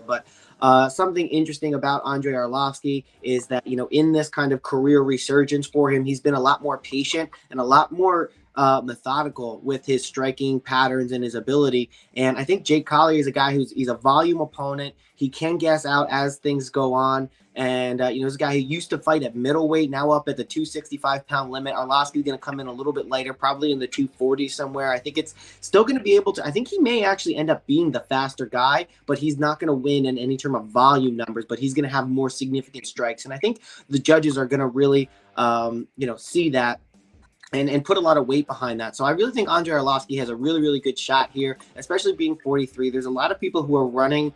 but something interesting about Andrei Arlovski is that, in this kind of career resurgence for him, he's been a lot more patient and a lot more methodical with his striking patterns and his ability. And I think Jake Collier is a guy he's a volume opponent. He can gas out as things go on. And, he's a guy who used to fight at middleweight, now up at the 265-pound limit. Arlovski's going to come in a little bit later, probably in the 240s somewhere. I think it's still going to be able to – I think he may actually end up being the faster guy, but he's not going to win in any term of volume numbers, but he's going to have more significant strikes. And I think the judges are going to really, see that and put a lot of weight behind that. So I really think Andrei Arlovski has a really, really good shot here, especially being 43. There's a lot of people who are running,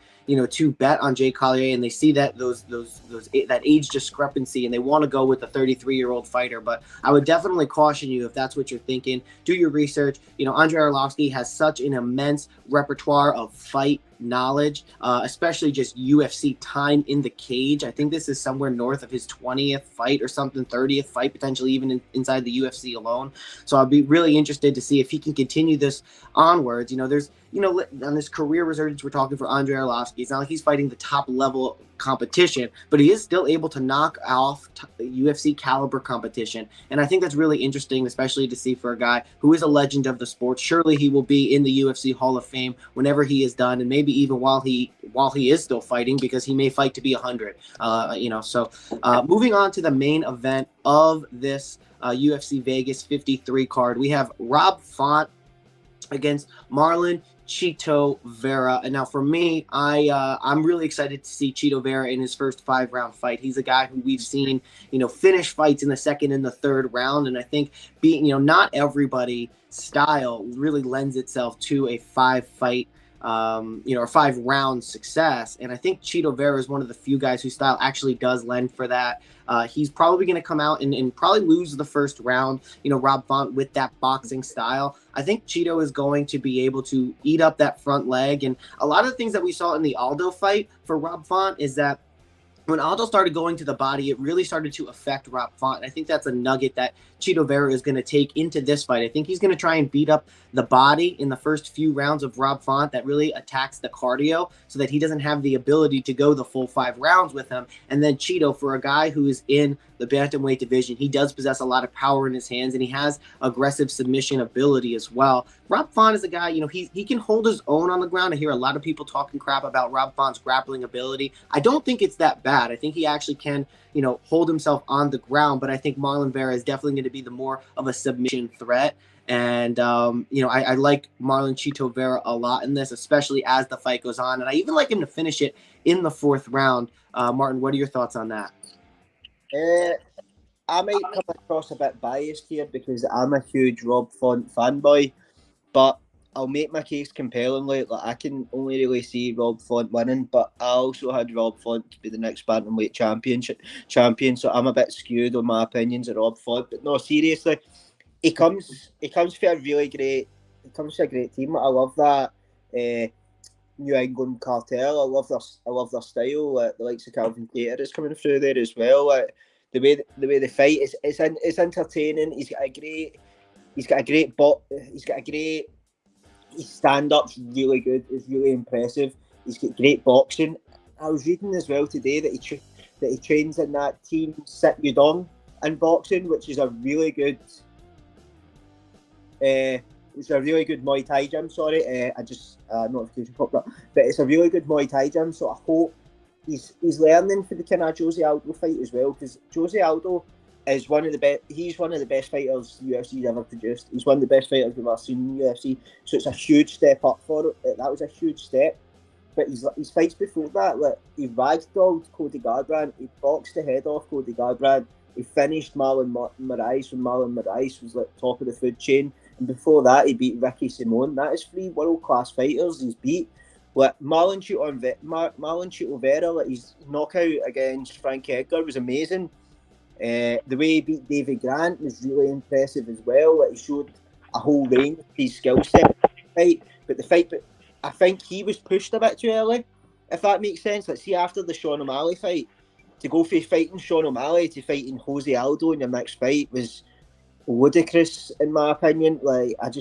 to bet on Jake Collier, and they see that that age discrepancy, and they want to go with a 33-year-old fighter. But I would definitely caution you, if that's what you're thinking, do your research. Andrei Arlovski has such an immense repertoire of fight knowledge, especially just UFC time in the cage. I think this is somewhere north of his 20th fight or something, 30th fight, potentially even inside the UFC alone. So I'll be really interested to see if he can continue this onwards. There's, on this career resurgence we're talking for Andrei Arlovski, it's not like he's fighting the top level competition, but he is still able to knock off UFC caliber competition. And I think that's really interesting, especially to see for a guy who is a legend of the sport. Surely he will be in the UFC Hall of Fame whenever he is done, and maybe even while he is still fighting, because he may fight to be 100. So moving on to the main event of this UFC Vegas 53 card, we have Rob Font against Marlon Chito Vera. And now for me, I'm really excited to see Chito Vera in his first 5-round fight. He's a guy who we've seen, finish fights in the second and the third round. And I think not everybody's style really lends itself to a 5-fight, or 5-round success. And I think Chito Vera is one of the few guys whose style actually does lend for that. He's probably going to come out and probably lose the first round, Rob Font, with that boxing style. I think Chito is going to be able to eat up that front leg. And a lot of the things that we saw in the Aldo fight for Rob Font is that when Aldo started going to the body, it really started to affect Rob Font. And I think that's a nugget that Chito Vera is going to take into this fight. I think he's going to try and beat up the body in the first few rounds of Rob Font that really attacks the cardio, so that he doesn't have the ability to go the full 5 rounds with him. And then Chito, for a guy who is in the bantamweight division, he does possess a lot of power in his hands, and he has aggressive submission ability as well. Rob Font is a guy, he can hold his own on the ground. I hear a lot of people talking crap about Rob Font's grappling ability. I don't think it's that bad. I think he actually can, hold himself on the ground, but I think Marlon Vera is definitely going to be the more of a submission threat. And, I like Marlon Chito Vera a lot in this, especially as the fight goes on. And I even like him to finish it in the 4th round. Martin, what are your thoughts on that? I might come across a bit biased here because I'm a huge Rob Font fanboy, but I'll make my case compellingly. Like, I can only really see Rob Font winning, but I also had Rob Font to be the next bantamweight champion, so I'm a bit skewed on my opinions of Rob Font. But no, seriously, he comes for a great team. I love that New England cartel. I love their style. The likes of Calvin Cater is coming through there as well. The way they fight it's entertaining. He's got a great his stand-up's really good. It's really impressive. He's got great boxing. I was reading as well today that he trains in that team Sit Yudong in boxing, which is a really good Muay Thai gym. Sorry, I just notification popped up, but it's a really good Muay Thai gym. So I hope he's learning for the kind of Jose Aldo fight as well, because Jose Aldo is one of the best. He's one of the best fighters the UFC's ever produced. He's one of the best fighters we've ever seen in the UFC. So it's a huge step up for it. That was a huge step. But his fights before that, like, he ragdolled Cody Garbrandt, he boxed the head off Cody Garbrandt, he finished Marlon Moraes when Marlon Moraes was like top of the food chain, and before that he beat Ricky Simon. That is 3 world-class fighters he's beat. Like Marlon Chito Vera, like his knockout against Frank Edgar was amazing. The way he beat David Grant was really impressive as well. Like, he showed a whole range of his skill set. But I think he was pushed a bit too early, if that makes sense. Like, see, after the Sean O'Malley fight, to go from fighting Sean O'Malley to fighting Jose Aldo in your next fight was ludicrous, in my opinion. Like, I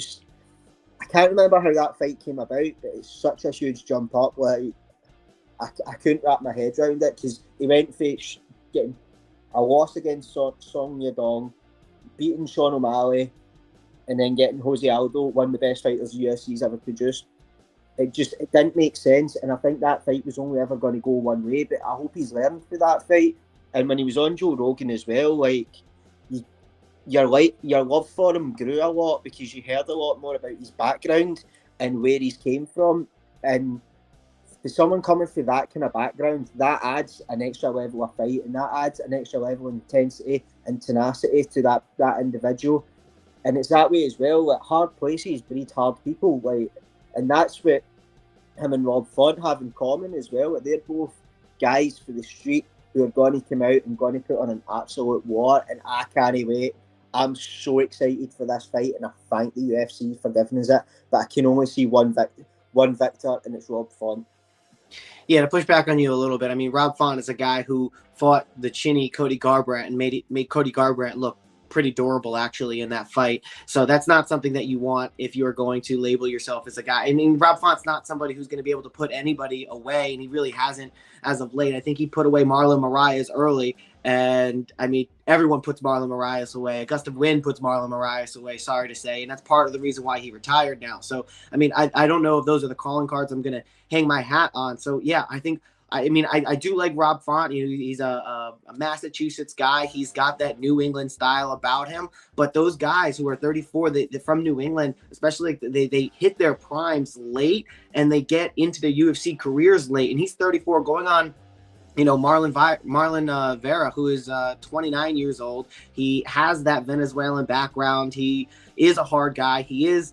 can't remember how that fight came about, but it's such a huge jump up. Like, I couldn't wrap my head around it, because he went for getting a loss against Song Yadong, beating Sean O'Malley, and then getting Jose Aldo, one of the best fighters the UFC's ever produced. It didn't make sense, and I think that fight was only ever going to go one way, but I hope he's learned through that fight. And when he was on Joe Rogan as well, like, your love for him grew a lot, because you heard a lot more about his background and where he's came from. And for someone coming through that kind of background, that adds an extra level of fight, and that adds an extra level of intensity and tenacity to that individual. And it's that way as well. Like, hard places breed hard people. Like, and that's what him and Rob Font have in common as well. Like, they're both guys for the street who are going to come out and going to put on an absolute war, and I can't wait. I'm so excited for this fight, and I thank the UFC for giving us it. But I can only see one victor, and it's Rob Font. Yeah, to push back on you a little bit, I mean, Rob Font is a guy who fought the chinny Cody Garbrandt and made Cody Garbrandt look pretty durable, actually, in that fight. So that's not something that you want if you're going to label yourself as a guy. I mean, Rob Font's not somebody who's going to be able to put anybody away, and he really hasn't as of late. I think he put away Marlon Moraes early, and I mean, everyone puts Marlon Moraes away. Augusta Wynn puts Marlon Moraes away, sorry to say, and that's part of the reason why he retired now. So, I mean, I don't know if those are the calling cards I'm going to hang my hat on. So, yeah, I think I do like Rob Font. He's a Massachusetts guy. He's got that New England style about him. But those guys who are 34, they're from New England, especially they hit their primes late, and they get into the UFC careers late. And he's 34, going on, Marlon Vera, who is 29 years old. He has that Venezuelan background. He is a hard guy. He is,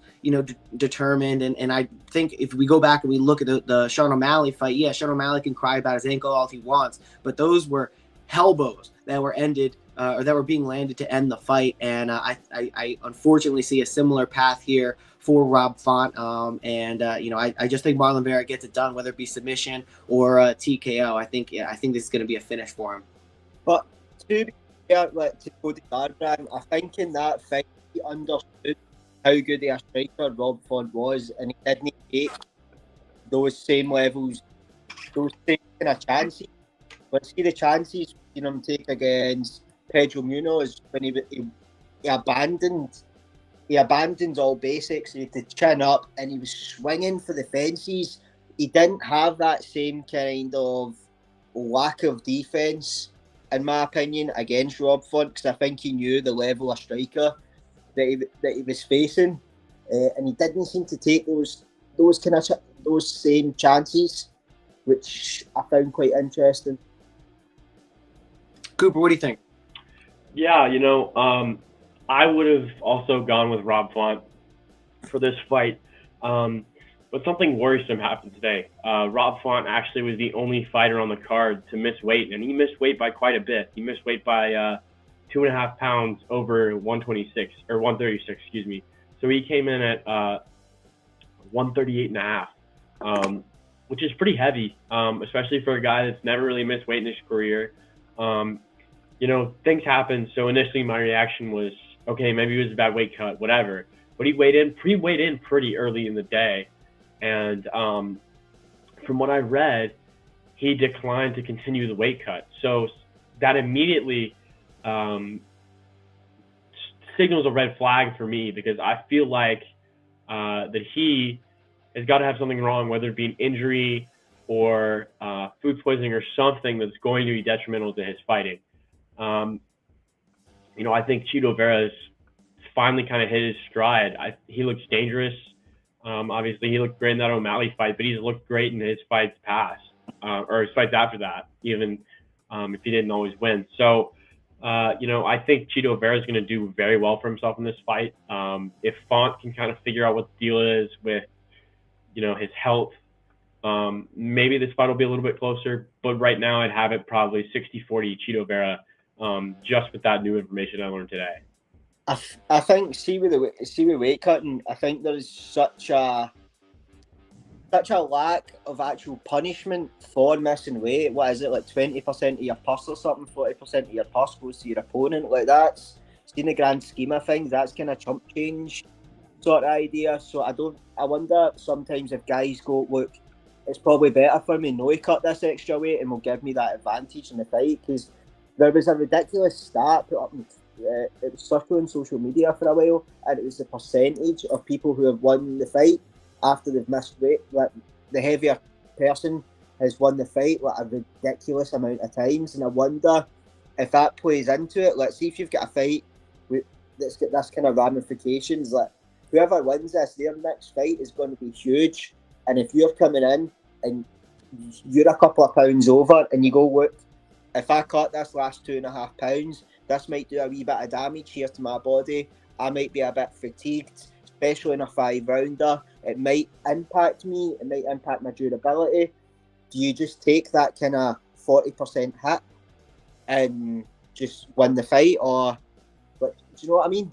determined. And I think if we go back and we look at the Sean O'Malley fight, yeah, Sean O'Malley can cry about his ankle all he wants, but those were hellbows that were ended or that were being landed to end the fight. And I unfortunately see a similar path here for Rob Font. I just think Marlon Vera gets it done, whether it be submission or TKO. I think this is going to be a finish for him. But to be fair, to Cody Garbrandt, I think in that fight he understood how good a striker Rob Font was, and he didn't take those same levels, those same kind of chances. But see the chances him take against Pedro Munoz when he abandoned all basics. He had to chin up, and he was swinging for the fences. He didn't have that same kind of lack of defence, in my opinion, against Rob Font, because I think he knew the level of striker that he was facing, and he didn't seem to take those same chances, which I found quite interesting. Cooper, what do you think? Yeah, I would have also gone with Rob Font for this fight, but something worrisome happened today. Rob Font actually was the only fighter on the card to miss weight, and he missed weight by quite a bit. He missed weight by 2.5 pounds over 126 or 136, excuse me. So he came in at 138.5, which is pretty heavy, especially for a guy that's never really missed weight in his career. Things happen. So initially my reaction was, okay, maybe it was a bad weight cut, whatever. But he weighed in pretty early in the day. And from what I read, he declined to continue the weight cut. So that immediately signals a red flag for me, because I feel like that he has got to have something wrong, whether it be an injury or food poisoning or something that's going to be detrimental to his fighting. I think Chito Vera's finally kind of hit his stride. He looks dangerous. Obviously, he looked great in that O'Malley fight, but he's looked great in his fights past, or his fights after that, even if he didn't always win. So, I think Chito Vera is going to do very well for himself in this fight. If Font can kind of figure out what the deal is with, his health, maybe this fight will be a little bit closer. But right now, I'd have it probably 60-40 Chito Vera, just with that new information I learned today. I think see with weight cutting, I think there is such a lack of actual punishment for missing weight. What is it, like 20% of your purse or something? 40% of your purse goes to your opponent. Like, that's in the grand scheme of things, that's kind of chump change sort of idea. So I wonder sometimes if guys go, look, it's probably better for me not to cut this extra weight and will give me that advantage in the fight, because there was a ridiculous stat put up in it was circling social media for a while, and it was the percentage of people who have won the fight after they've missed weight. Like, the heavier person has won the fight like a ridiculous amount of times, and I wonder if that plays into it. Let's see if you've got a fight that's got this kind of ramifications. Like, whoever wins this, their next fight is going to be huge, and if you're coming in and you're a couple of pounds over and you go, look, if I cut this last 2.5 pounds, this might do a wee bit of damage here to my body. I might be a bit fatigued, especially in a 5-rounder. It might impact me. It might impact my durability. Do you just take that kind of 40% hit and just win the fight? Or, do you know what I mean?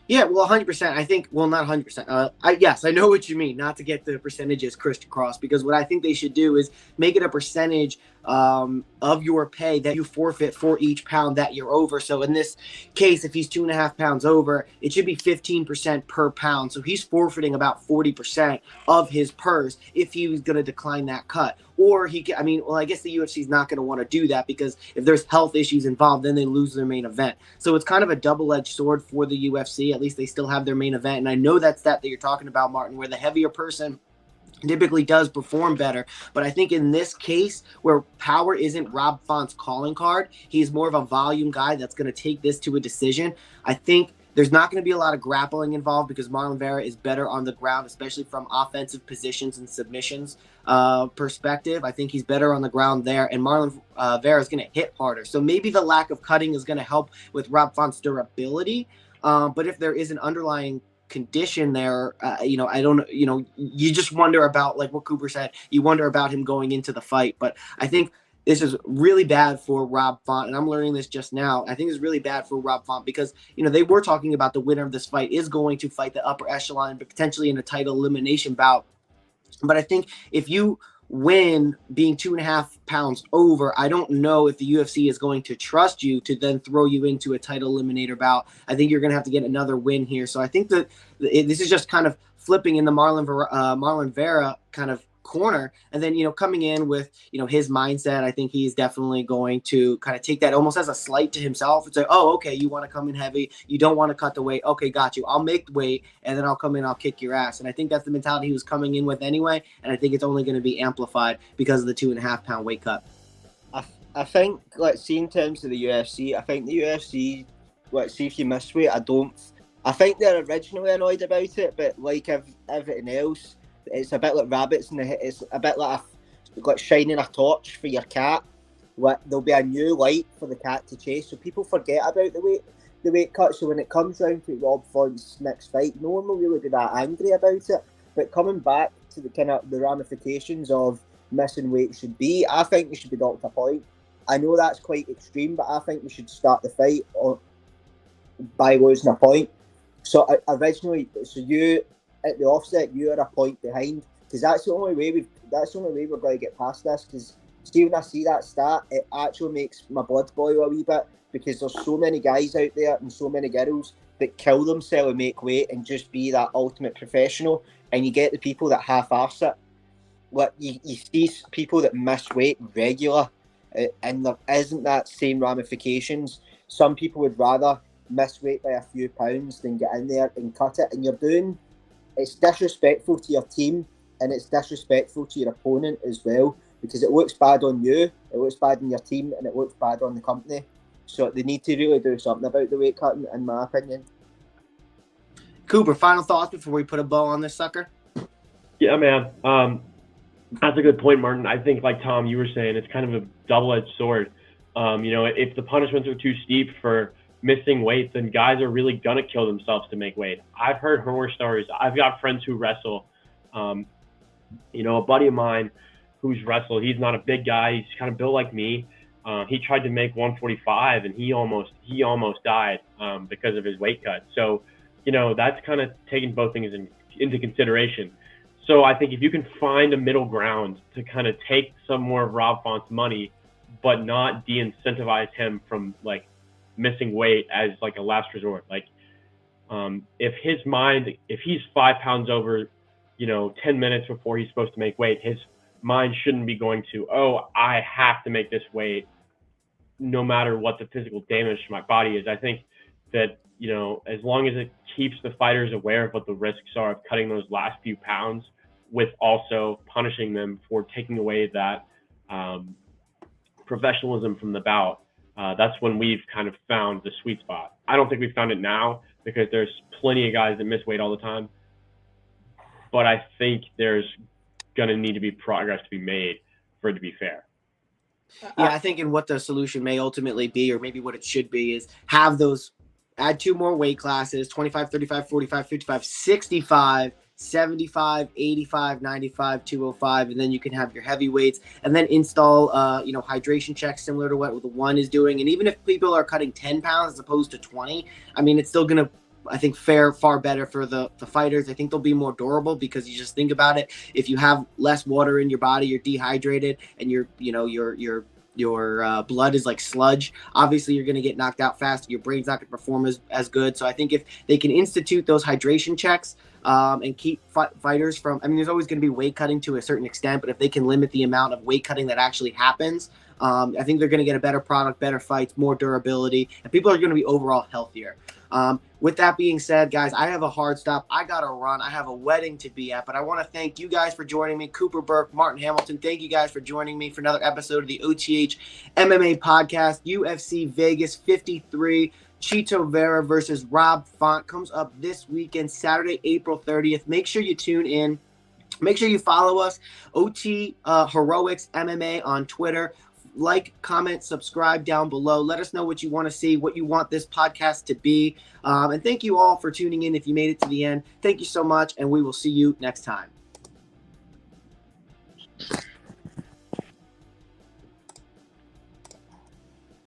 Yeah, well, 100%. I think, well, not 100%. Yes, I know what you mean, not to get the percentages crisscross, because what I think they should do is make it a percentage of your pay that you forfeit for each pound that you're over. So in this case, if he's 2.5 pounds over, it should be 15% per pound. So he's forfeiting about 40% of his purse if he was going to decline that cut. Or I guess the UFC is not going to want to do that, because if there's health issues involved, then they lose their main event. So it's kind of a double-edged sword for the UFC. At least they still have their main event. And I know that's that you're talking about, Martin, where the heavier person typically does perform better. But I think in this case, where power isn't Rob Font's calling card, he's more of a volume guy that's going to take this to a decision. I think there's not going to be a lot of grappling involved, because Marlon Vera is better on the ground, especially from offensive positions and submissions perspective. I think he's better on the ground there, and Marlon Vera is going to hit harder. So maybe the lack of cutting is going to help with Rob Font's durability. But if there is an underlying condition there, I don't, you just wonder about, like what Cooper said, you wonder about him going into the fight. But I think this is really bad for Rob Font, and I'm learning this just now. I think it's really bad for Rob Font because, they were talking about the winner of this fight is going to fight the upper echelon, but potentially in a title elimination bout. But I think if you win being 2.5 pounds over, I don't know if the UFC is going to trust you to then throw you into a title eliminator bout. I think you're going to have to get another win here. So I think that this is just kind of flipping in the Marlon Vera kind of corner, and then coming in with his mindset. I think he's definitely going to kind of take that almost as a slight to himself and say, oh, okay, you want to come in heavy, you don't want to cut the weight, okay, got you, I'll make the weight, and then I'll come in, I'll kick your ass. And I think that's the mentality he was coming in with anyway, and I think it's only going to be amplified because of the 2.5 pound weight cut. I think, let's see, in terms of the UFC, I think the UFC, let's see, if you miss weight, I think they're originally annoyed about it, but like everything else, it's a bit like rabbits in the. It's a bit like shining a torch for your cat. There'll be a new light for the cat to chase, so people forget about the weight cut. So when it comes down to Rob Font's next fight, no one will really be that angry about it. But coming back to the kind of the ramifications of missing weight should be, I think you should be docked a point. I know that's quite extreme, but I think we should start the fight by losing a point. So originally, you. At the offset, you are a point behind, because that's the only way we're going to get past this. Because when I see that stat, it actually makes my blood boil a wee bit, because there's so many guys out there and so many girls that kill themselves and make weight and just be that ultimate professional, and you get the people that half-arse it. what you see people that miss weight regular, and there isn't that same ramifications. Some people would rather miss weight by a few pounds than get in there and cut it, and it's disrespectful to your team, and it's disrespectful to your opponent as well, because it looks bad on you, it looks bad on your team, and it looks bad on the company. So they need to really do something about the weight cutting, in my opinion. Cooper, final thoughts before we put a bow on this sucker? Yeah, man. That's a good point, Martin. I think, like Tom, you were saying, it's kind of a double-edged sword. If the punishments are too steep for missing weight, then guys are really going to kill themselves to make weight. I've heard horror stories. I've got friends who wrestle. A buddy of mine who's wrestled, he's not a big guy. He's kind of built like me. He tried to make 145, and he almost died because of his weight cut. So, that's kind of taking both things into consideration. So I think if you can find a middle ground to kind of take some more of Rob Font's money, but not de-incentivize him from like missing weight as like a last resort. Like if he's 5 pounds over, 10 minutes before he's supposed to make weight, his mind shouldn't be going to, I have to make this weight no matter what the physical damage to my body is. I think that, as long as it keeps the fighters aware of what the risks are of cutting those last few pounds, with also punishing them for taking away that professionalism from the bout, that's when we've kind of found the sweet spot. I don't think we've found it now, because there's plenty of guys that miss weight all the time. But I think there's going to need to be progress to be made for it to be fair. Yeah, I think what the solution may ultimately be, or maybe what it should be, is add 2 more weight classes: 25, 35, 45, 55, 65, 75, 85, 95, 205, and then you can have your heavyweights, and then install hydration checks similar to what the one is doing. And even if people are cutting 10 pounds as opposed to 20, I mean, it's still gonna, I think, fare far better for the fighters. I think they'll be more durable, because you just think about it, if you have less water in your body, you're dehydrated, and your blood is like sludge, obviously you're going to get knocked out fast. Your brain's not going to perform as good. So I think if they can institute those hydration checks and keep fighters from, I mean, there's always going to be weight cutting to a certain extent, but if they can limit the amount of weight cutting that actually happens, I think they're going to get a better product, better fights, more durability, and people are going to be overall healthier. With that being said, guys, I have a hard stop. I got to run. I have a wedding to be at, but I want to thank you guys for joining me. Cooper Burke, Martin Hamilton, thank you guys for joining me for another episode of the OTH MMA podcast. UFC Vegas 53, Chito Vera versus Rob Font comes up this weekend, Saturday, April 30th. Make sure you tune in. Make sure you follow us, OT Heroics MMA on Twitter. Like, comment, subscribe down below. Let us know what you want to see, what you want this podcast to be. And thank you all for tuning in if you made it to the end. Thank you so much, and we will see you next time.